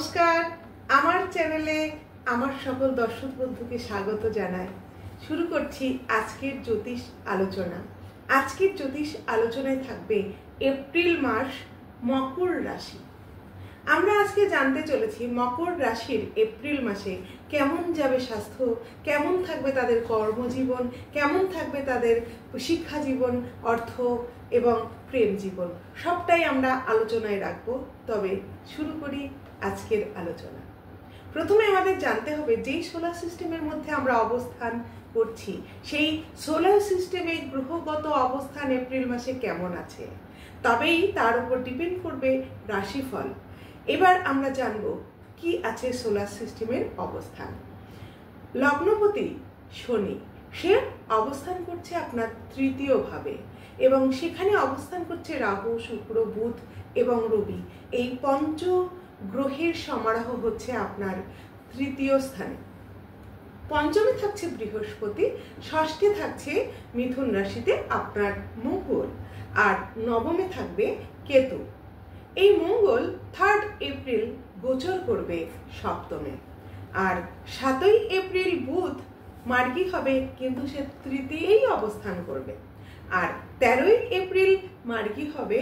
নমস্কার, আমার চ্যানেলে আমার সকল দর্শক বন্ধুকে স্বাগত জানাই। শুরু করছি আজকের জ্যোতিষ আলোচনা। আজকের জ্যোতিষ আলোচনায় থাকবে এপ্রিল মাস মকর রাশি। আমরা আজকে জানতে চলেছি মকর রাশির এপ্রিল মাসে কেমন যাবে স্বাস্থ্য, কেমন থাকবে তাদের কর্মজীবন, কেমন থাকবে তাদের শিক্ষা জীবন, অর্থ এবং প্রেম জীবন, সবটাই আমরা আলোচনায় রাখবো। তবে শুরু করি আজকের আলোচনা। প্রথমে আমাদের জানতে হবে যেই সোলার সিস্টেমের মধ্যে আমরা অবস্থান করছি সেই সোলার সিস্টেমে গ্রহগত অবস্থান এপ্রিল মাসে কেমন আছে, তবেই তার উপর ডিপেন্ড করবে রাশিফল। এবার আমরা জানব কি আছে সোলার সিস্টেমের অবস্থান। লগ্নপতি শনি, সে অবস্থান করছে আপনার তৃতীয় ভাবে এবং সেখানে অবস্থান করছে রাহু, শুক্র, বুধ এবং রবি। এই পঞ্চ গ্রহের সমারোহ হচ্ছে আপনার তৃতীয় স্থানে। পঞ্চমে থাকছে বৃহস্পতি, ষষ্ঠে থাকছে মিথুন রাশিতে আপনার মঙ্গল, আর নবমে থাকবে কেতু। এই মঙ্গল 3 এপ্রিল গোচর করবে সপ্তমে, আর 7 এপ্রিল বুধ মার্গী হবে, কিন্তু সে তৃতীয়েই অবস্থান করবে। আর 13 এপ্রিল মার্গী হবে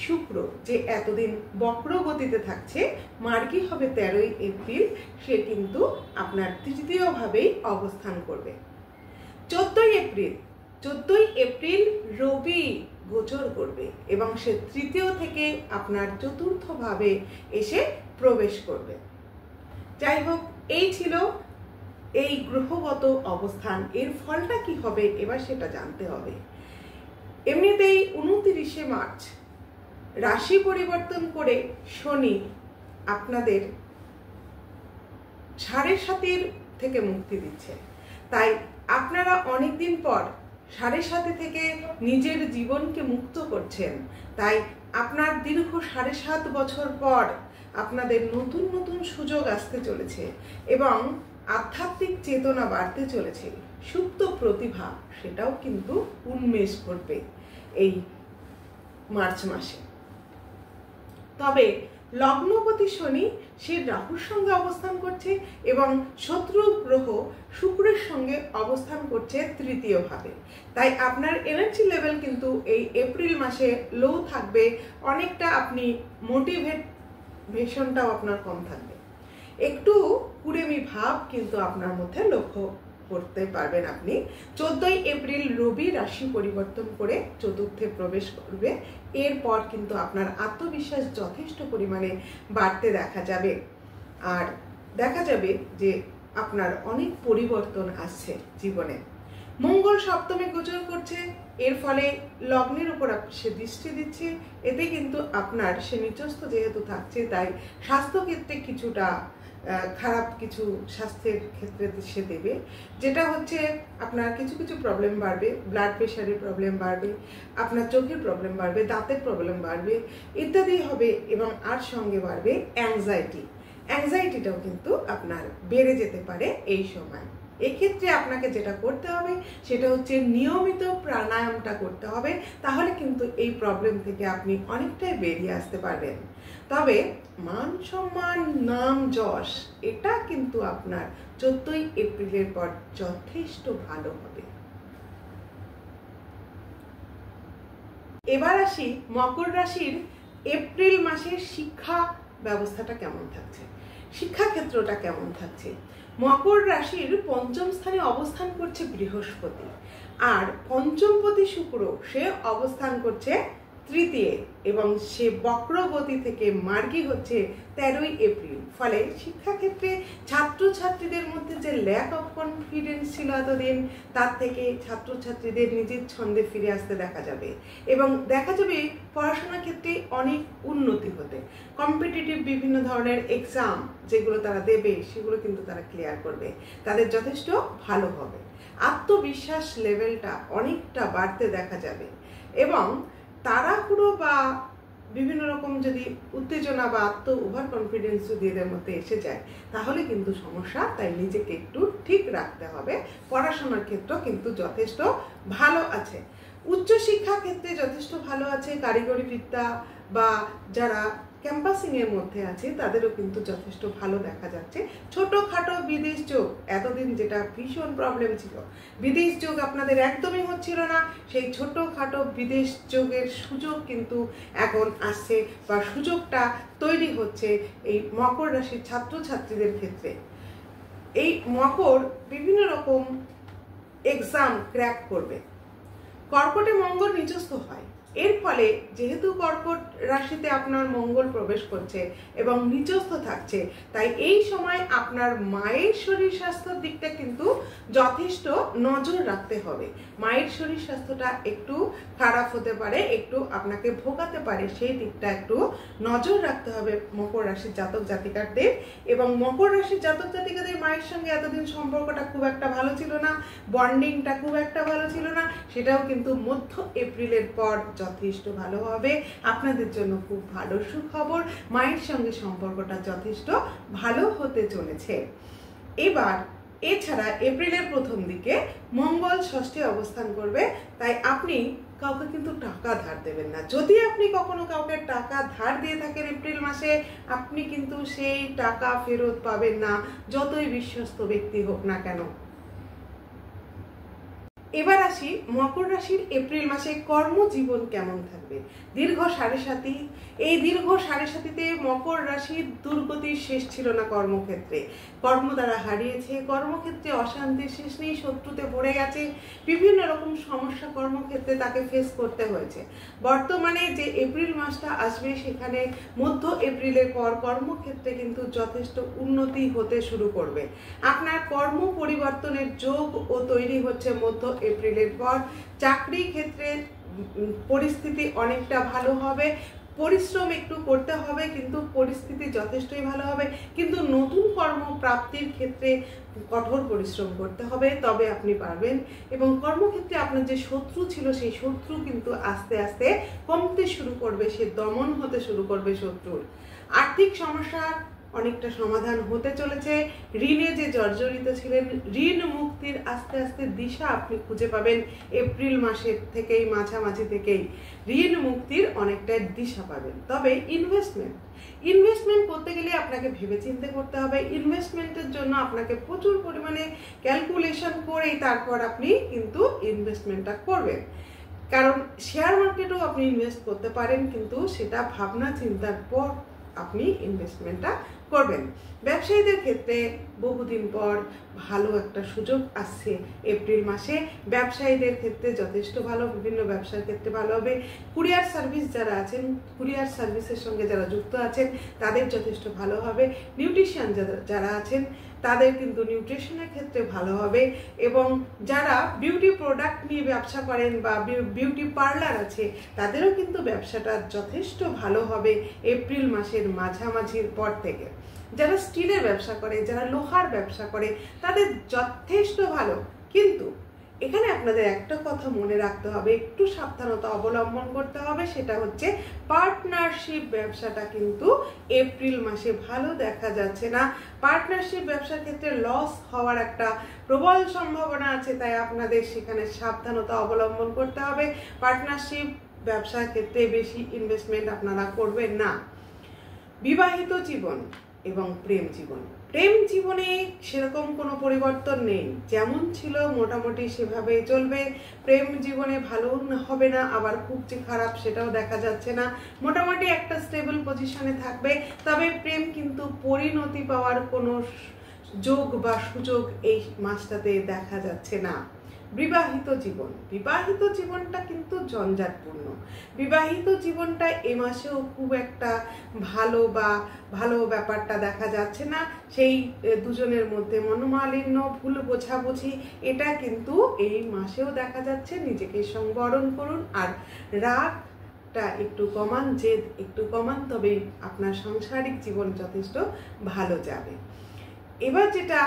শুক্র, যে এতদিন বক্রগতিতে থাকছে, মার্গী হবে 13 এপ্রিল, সে কিন্তু আপনার তৃতীয় ভাবেই অবস্থান করবে। 14 এপ্রিল রবি গোচর করবে এবং সে তৃতীয় থেকে আপনার চতুর্থ ভাবে এসে প্রবেশ করবে। যাই হোক, এই ছিল এই গ্রহগত অবস্থান। এর ফলটা কি হবে এবার সেটা জানতে হবে। এমনিতেই 29 মার্চ রাশি পরিবর্তন করে শনি আপনাদের 7.5 থেকে মুক্তি দিচ্ছে। তাই আপনারা অনেকদিন পর 7.5 থেকে নিজের জীবনকে মুক্ত করছেন। তাই আপনার দীর্ঘ 7.5 বছর পর আপনাদের নতুন নতুন সুযোগ আসতে চলেছে এবং আধ্যাত্মিক চেতনা বাড়তে চলেছে। সুপ্ত প্রতিভা সেটাও কিন্তু উন্মেষ করবে এই মার্চ মাসে। তবে লগ্নপতি শনি সে রাহুর সঙ্গে অবস্থান করছে এবং শত্রু গ্রহ শুক্রের সঙ্গে অবস্থান করছে তৃতীয় ভাবে। তাই আপনার এনার্জি লেভেল কিন্তু এই এপ্রিল মাসে লো থাকবে। অনেকটা আপনি মোটিভেশনটাও আপনার কম থাকবে। একটু কুড়েমি ভাব কিন্তু আপনার মধ্যে লক্ষ্য করতে পারবেন আপনি। 14 এপ্রিল রবি রাশি পরিবর্তন করে চতুর্থে প্রবেশ করবে। এরপর কিন্তু আপনার আত্মবিশ্বাস যথেষ্ট পরিমাণে বাড়তে দেখা যাবে, আর দেখা যাবে যে আপনার অনেক পরিবর্তন আসছে জীবনে। মঙ্গল সপ্তমে গোচর করছে, এর ফলে লগ্নের উপর সে দৃষ্টি দিচ্ছে। এতে কিন্তু আপনার সে নিচস্থ যেহেতু থাকছে, তাই স্বাস্থ্যক্ষেত্রে কিছুটা খারাপ কিছু স্বাস্থ্যের ক্ষেত্রে সে দেবে। যেটা হচ্ছে আপনার কিছু কিছু প্রবলেম বাড়বে, ব্লাড প্রেশারের প্রবলেম বাড়বে, আপনার চোখের প্রবলেম বাড়বে, দাঁতের প্রবলেম বাড়বে ইত্যাদি হবে। এবং আর সঙ্গে বাড়বে অ্যাংজাইটিটাও কিন্তু আপনার বেড়ে যেতে পারে এই সময়। এক্ষেত্রে আপনাকে যেটা করতে হবে সেটা হচ্ছে নিয়মিত প্রাণায়ামটা করতে হবে, তাহলে কিন্তু এই প্রবলেম থেকে আপনি অনেকটাই বেরিয়ে আসতে পারবেন। তবে মান সম্মান, নাম যশ, এটা কিন্তু আপনার 14 এপ্রিলের পর যথেষ্ট ভালো হবে। এবার আসি মকর রাশির এপ্রিল মাসের শিক্ষা ব্যবস্থাটা কেমন থাকছে, শিক্ষাক্ষেত্রটা কেমন থাকছে। মকর রাশির পঞ্চম স্থানে অবস্থান করছে বৃহস্পতি, আর পঞ্চমপতি শুক্র সে অবস্থান করছে তৃতীয় এবং সে বক্রগতি থেকে মার্গী হচ্ছে 13 এপ্রিল। ফলে শিক্ষাক্ষেত্রে ছাত্রছাত্রীদের মধ্যে যে ল্যাক অফ কনফিডেন্স ছিল এতদিন, তার থেকে ছাত্রছাত্রীদের নিজের ছন্দে ফিরে আসতে দেখা যাবে এবং দেখা যাবে পড়াশোনার ক্ষেত্রে অনেক উন্নতি হতে। কম্পিটিটিভ বিভিন্ন ধরনের এক্সাম যেগুলো তারা দেবে সেগুলো কিন্তু তারা ক্লিয়ার করবে, তাদের যথেষ্ট ভালো হবে। আত্মবিশ্বাস লেভেলটা অনেকটা বাড়তে দেখা যাবে এবং তাড়াহুড়ো বা বিভিন্ন রকম যদি উত্তেজনা বা ওভার কনফিডেন্স যদি এদের মধ্যে এসে যায় তাহলে কিন্তু সমস্যা। তাই নিজেকে একটু ঠিক রাখতে হবে। পড়াশোনার ক্ষেত্র কিন্তু যথেষ্ট ভালো আছে, উচ্চশিক্ষা ক্ষেত্রে যথেষ্ট ভালো আছে। কারিগরি বিদ্যা বা যারা ক্যাম্পাসিং এর মধ্যে আছে তাদেরও কিন্তু যথেষ্ট ভালো দেখা যাচ্ছে। ছোটখাটো বিদেশ যোগ, এতদিন যেটা ভীষণ প্রবলেম ছিল, বিদেশ যোগ আপনাদের একদমই হচ্ছিল না, সেই ছোটখাটো বিদেশ যোগের সুযোগ কিন্তু এখন আসছে বা সুযোগটা তৈরি হচ্ছে এই মকর রাশির ছাত্রছাত্রীদের ক্ষেত্রে। এই মকর বিভিন্ন রকম এক্সাম ক্র্যাক করবে। কর্কটে মঙ্গল নিচস্থ হয়, এর ফলে যেহেতু কর্কট রাশিতে আপনার মঙ্গল প্রবেশ করছে এবং নিচস্থ থাকছে, তাই এই সময় আপনার মায়ের শরীর স্বাস্থ্যের দিকটা কিন্তু যথেষ্ট নজর রাখতে হবে। মায়ের শরীর স্বাস্থ্যটা একটু খারাপ হতে পারে, একটু আপনাকে ভোগাতে পারে, সেই দিকটা একটু নজর রাখতে হবে মকর রাশির জাতক জাতিকাদের। এবং মকর রাশির জাতক জাতিকাদের মায়ের সঙ্গে এতদিন সম্পর্কটা খুব একটা ভালো ছিল না, বন্ডিংটা খুব একটা ভালো ছিল না, সেটাও কিন্তু মধ্য এপ্রিলের পর যথেষ্ট ভালো হবে। আপনাদের জন্য খুব ভালো সুখবর, মায়ের সঙ্গে সম্পর্কটা যথেষ্ট ভালো হতে চলেছে। এবার এছাড়া এপ্রিলের প্রথম দিকে মঙ্গল ষষ্ঠে অবস্থান করবে, তাই আপনি কাউকে কিন্তু টাকা ধার দেবেন না। যদি আপনি কখনো কাউকে টাকা ধার দিয়ে থাকেন এপ্রিল মাসে, আপনি কিন্তু সেই টাকা ফেরত পাবেন না, যতই বিশ্বস্ত ব্যক্তি হোক না কেন। এবার আসি মকর রাশির এপ্রিল মাসে কর্মজীবন কেমন থাকবে। দীর্ঘ 7.5, এই দীর্ঘ 7.5-তে মকর রাশির দুর্গতির শেষ ছিল না কর্মক্ষেত্রে, কর্ম দ্বারা হারিয়েছে, কর্মক্ষেত্রে অশান্তির শেষ নেই, শত্রুতে ভরে গেছে, বিভিন্ন রকম সমস্যা কর্মক্ষেত্রে তাকে ফেস করতে হয়েছে। বর্তমানে যে এপ্রিল মাসটা আসবে, সেখানে মধ্য এপ্রিলের পর কর্মক্ষেত্রে কিন্তু যথেষ্ট উন্নতি হতে শুরু করবে। আপনার কর্ম পরিবর্তনের যোগ ও তৈরি হচ্ছে মধ্য এপ্রিলের পর। চাকরি ক্ষেত্রে পরিস্থিতি অনেকটা ভালো হবে, পরিশ্রম একটু করতে হবে কিন্তু পরিস্থিতি যথেষ্টই ভালো হবে, কিন্তু নতুন কর্মপ্রাপ্তির ক্ষেত্রে কঠোর পরিশ্রম করতে হবে, তবে আপনি পারবেন। এবং কর্মক্ষেত্রে আপনার যে শত্রু ছিল, সেই শত্রু কিন্তু আস্তে আস্তে কমতে শুরু করবে, সে দমন হতে শুরু করবে শত্রুর। আর্থিক সমস্যার অনেকটা সমাধান হতে চলেছে। ঋণে যে জর্জরিত ছিলেন, ঋণ মুক্তির আস্তে আস্তে দিশা আপনি খুঁজে পাবেন এপ্রিল মাসের থেকেই, মাঝামাঝি থেকেই ঋণ মুক্তির অনেকটা দিশা পাবেন। তবে ইনভেস্টমেন্ট করতে গেলে আপনাকে ভেবেচিন্তে করতে হবে। ইনভেস্টমেন্টের জন্য আপনাকে প্রচুর পরিমাণে ক্যালকুলেশন করেই তারপর আপনি কিন্তু ইনভেস্টমেন্টটা করবেন। কারণ শেয়ার মার্কেটেও আপনি ইনভেস্ট করতে পারেন, কিন্তু সেটা ভাবনা চিন্তার পর আপনি ইনভেস্টমেন্টটা করবেন। ব্যবসায়ীদের ক্ষেত্রে বহুদিন পর ভালো একটা সুযোগ আসছে এপ্রিল মাসে, ব্যবসায়ীদের ক্ষেত্রে যথেষ্ট ভালো, বিভিন্ন ব্যবসার ক্ষেত্রে ভালো হবে। কুরিয়ার সার্ভিস যারা আছেন, কুরিয়ার সার্ভিসের সঙ্গে যারা যুক্ত আছেন, তাদের যথেষ্ট ভালো হবে। নিউট্রিশন যারা আছেন, তাদের কিন্তু নিউট্রিশনের ক্ষেত্রে ভালো হবে। এবং যারা বিউটি প্রোডাক্ট নিয়ে ব্যবসা করেন বা বিউটি পার্লার আছে, তাদেরও কিন্তু ব্যবসাটা যথেষ্ট ভালো হবে এপ্রিল মাসের মাঝামাঝির পর থেকে। যারা স্টিলের ব্যবসা করে, যারা লোহার ব্যবসা করে, তাদের যথেষ্ট ভালো। কিন্তু এখানে আপনাদের একটা কথা মনে রাখতে হবে, একটু সাবধানতা অবলম্বন করতে হবে, সেটা হচ্ছে পার্টনারশিপ ব্যবসাটা কিন্তু এপ্রিল মাসে ভালো দেখা যাচ্ছে না। পার্টনারশিপ ব্যবসার ক্ষেত্রে লস হওয়ার একটা প্রবল সম্ভাবনা আছে, তাই আপনাদের সেখানে সাবধানতা অবলম্বন করতে হবে। পার্টনারশিপ ব্যবসার ক্ষেত্রে বেশি ইনভেস্টমেন্ট আপনারা করবেন না। বিবাহিত জীবন এবং প্রেম জীবনে সেরকম কোনো পরিবর্তন নেই, যেমন ছিল মোটামুটি সেভাবেই চলবে। প্রেম জীবনে ভালো হবে না, আবার খুব যে খারাপ সেটাও দেখা যাচ্ছে না, মোটামুটি একটা স্টেবল পজিশনে থাকবে। তবে প্রেম কিন্তু পরিণতি পাওয়ার কোনো যোগ বা সুযোগ এই মাসটাতে দেখা যাচ্ছে না। বিবাহিত জীবনটা কিন্তু জঞ্জাটপূর্ণ। বিবাহিত জীবনটা এ মাসেও খুব একটা ভালো ব্যাপারটা দেখা যাচ্ছে না। সেই দুজনের মধ্যে মনোমালিন্য, ভুল বোঝাবুঝি, এটা কিন্তু এই মাসেও দেখা যাচ্ছে। নিজেকে সংবরণ করুন, আর রাগটা একটু কমান, জেদ একটু কমান, তবেই আপনার সাংসারিক জীবন যথেষ্ট ভালো যাবে। এবার যেটা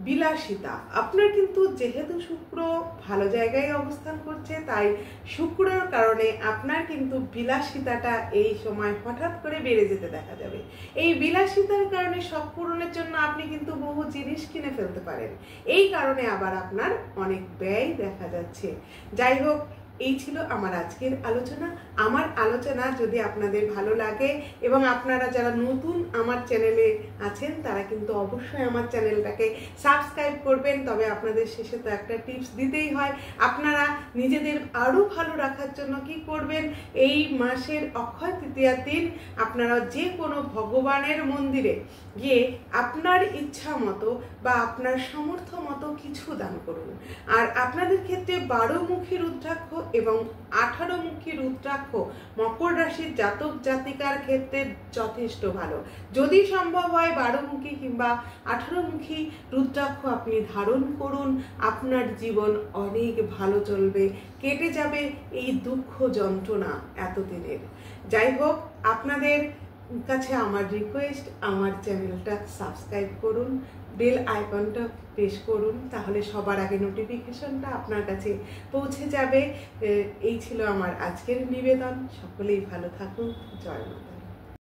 বিলাসিতা, আপনার কিন্তু যেহেতু শুক্র ভালো জায়গায় অবস্থান করছে, তাই শুক্রের কারণে আপনার কিন্তু বিলাসিতাটা এই সময় হঠাৎ করে বেড়ে যেতে দেখা যাবে। এই বিলাসিতার কারণে শখ পূরণের জন্য আপনি কিন্তু বহু জিনিস কিনে ফেলতে পারেন, এই কারণে আবার আপনার অনেক ব্যয় দেখা যাচ্ছে। যাই হোক, এই ছিল আমার আজকের আলোচনা। আমার আলোচনা যদি আপনাদের ভালো লাগে এবং আপনারা যারা নতুন আমার চ্যানেলে আছেন তারা কিন্তু অবশ্যই আমার চ্যানেলটাকে সাবস্ক্রাইব করবেন। তবে আপনাদের শেষে তো একটা টিপস দিতেই হয়, আপনারা নিজেদের আরও ভালো রাখার জন্য কি করবেন, এই মাসের অক্ষয় তৃতীয়ার দিন আপনারা যে কোনো ভগবানের মন্দিরে গিয়ে আপনার ইচ্ছা মতো বা আপনার সামর্থ্য মতো কিছু দান করুন। আর আপনাদের ক্ষেত্রে 12মুখী রুদ্রাক্ষ এবং 18মুখী রুদ্রাক্ষ মকর রাশির জাতক জাতিকার ক্ষেত্রে যথেষ্ট ভালো। যদি সম্ভব হয় 12মুখী কিংবা 18মুখী রুদ্রাক্ষ আপনি ধারণ করুন, আপনার জীবন অনেক ভালো চলবে, কেটে যাবে এই দুঃখ যন্ত্রণা এতদিনের। যাই হোক, আপনাদের কাছে আমার রিকোয়েস্ট, আমার চ্যানেলটা সাবস্ক্রাইব করুন, বেল আইকনটা প্রেস করুন, তাহলে সবার আগে নোটিফিকেশনটা আপনার কাছে পৌঁছে যাবে। এই ছিল আমার আজকের নিবেদন। সকলেই ভালো থাকুন। জয় মাতা।